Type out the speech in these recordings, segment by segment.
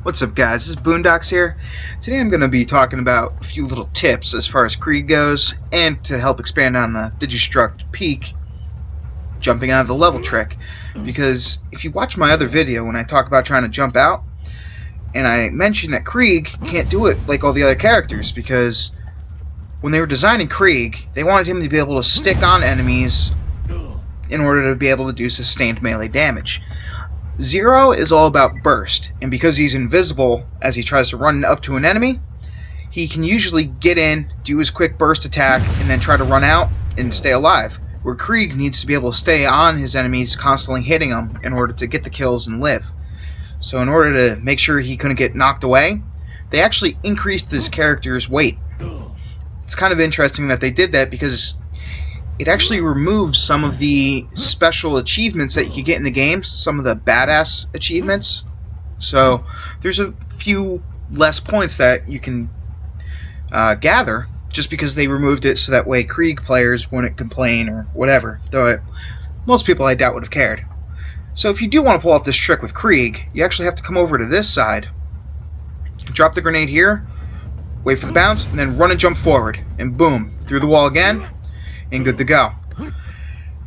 What's up, guys? This is Boondocks here. Today I'm going to be talking about a few little tips as far as Krieg goes, and to help expand on the digistruct peak jumping out of the level trick. Because if you watch my other video when I talk about trying to jump out, and I mentioned that Krieg can't do it like all the other characters, because when they were designing Krieg, they wanted him to be able to stick on enemies in order to be able to do sustained melee damage. Zero is all about burst, and because he's invisible as he tries to run up to an enemy, he can usually get in, do his quick burst attack, and then try to run out and stay alive, where Krieg needs to be able to stay on his enemies, constantly hitting them in order to get the kills and live. So in order to make sure he couldn't get knocked away, they actually increased his character's weight. It's kind of interesting that they did that because it actually removes some of the special achievements that you can get in the game, some of the badass achievements. So there's a few less points that you can gather just because they removed it, so that way Krieg players wouldn't complain or whatever, though most people I doubt would have cared. So if you do want to pull off this trick with Krieg, you actually have to come over to this side, drop the grenade here, wait for the bounce, and then run and jump forward, and boom, through the wall again, and good to go.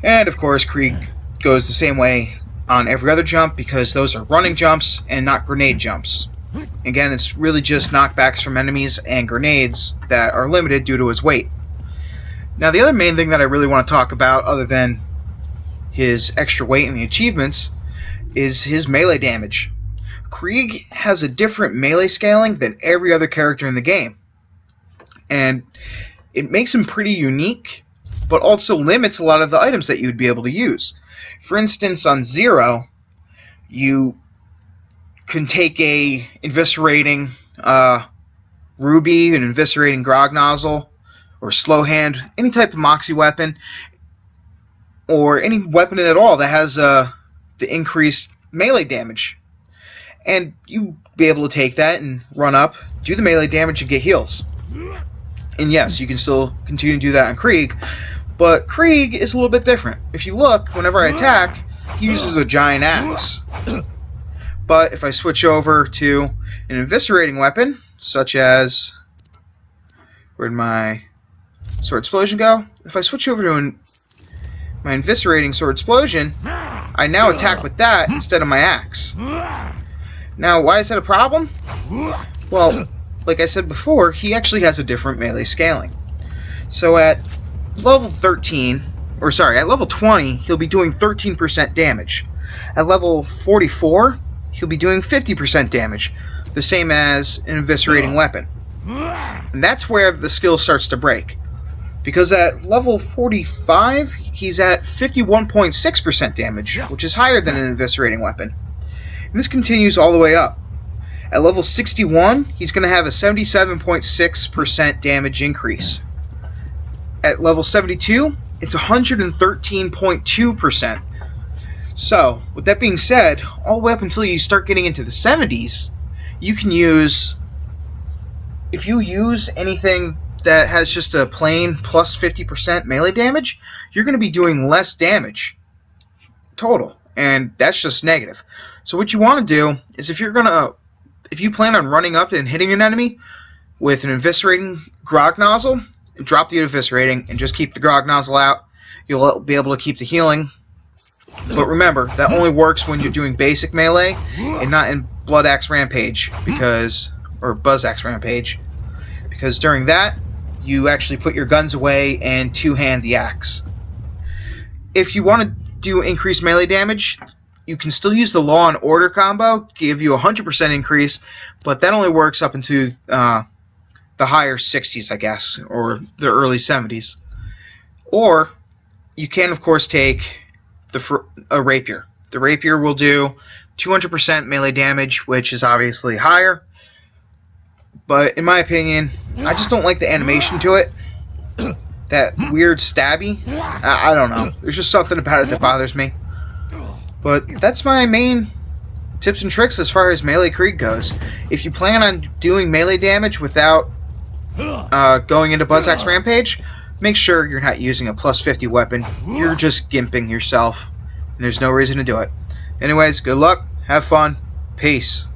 And of course Krieg goes the same way on every other jump, because those are running jumps and not grenade jumps. Again, it's really just knockbacks from enemies and grenades that are limited due to his weight. Now the other main thing that I really want to talk about, other than his extra weight and the achievements, is his melee damage. Krieg has a different melee scaling than every other character in the game, and it makes him pretty unique, but also limits a lot of the items that you would be able to use. For instance, on Zero, you can take a eviscerating ruby, an eviscerating grog nozzle, or slow hand, any type of moxie weapon, or any weapon at all that has the increased melee damage. And you be able to take that and run up, do the melee damage, and get heals. And yes, you can still continue to do that on Krieg, but Krieg is a little bit different. If you look, whenever I attack, he uses a giant axe. But if I switch over to an eviscerating weapon, such as... where'd my sword explosion go? If I switch over to my eviscerating sword explosion, I now attack with that instead of my axe. Now, why is that a problem? Well, like I said before, he actually has a different melee scaling. So at level 13, or sorry, at level 20, he'll be doing 13% damage. At level 44, he'll be doing 50% damage, the same as an eviscerating weapon. And that's where the skill starts to break, because at level 45, he's at 51.6% damage, which is higher than an eviscerating weapon. And this continues all the way up. At level 61, he's going to have a 77.6% damage increase. At level 72, it's 113.2%. So, with that being said, all the way up until you start getting into the 70s, you can use... if you use anything that has just a plain plus 50% melee damage, you're going to be doing less damage total, and that's just negative. So what you want to do is, if you plan on running up and hitting an enemy with an eviscerating grog nozzle, drop the eviscerating and just keep the grog nozzle out. You'll be able to keep the healing. But remember, that only works when you're doing basic melee and not in Blood Axe Rampage, or Buzz Axe Rampage, because during that you actually put your guns away and two-hand the axe. If you want to do increased melee damage, you can still use the Law and Order combo, give you a 100% increase, but that only works up into the higher 60s, I guess, or the early 70s. Or you can, of course, take a rapier. The rapier will do 200% melee damage, which is obviously higher, but in my opinion, I just don't like the animation to it. That weird stabby. I don't know. There's just something about it that bothers me. But that's my main tips and tricks as far as melee Krieg goes. If you plan on doing melee damage without going into Buzz Axe Rampage, make sure you're not using a plus 50 weapon. You're just gimping yourself, and there's no reason to do it. Anyways, good luck, have fun, peace.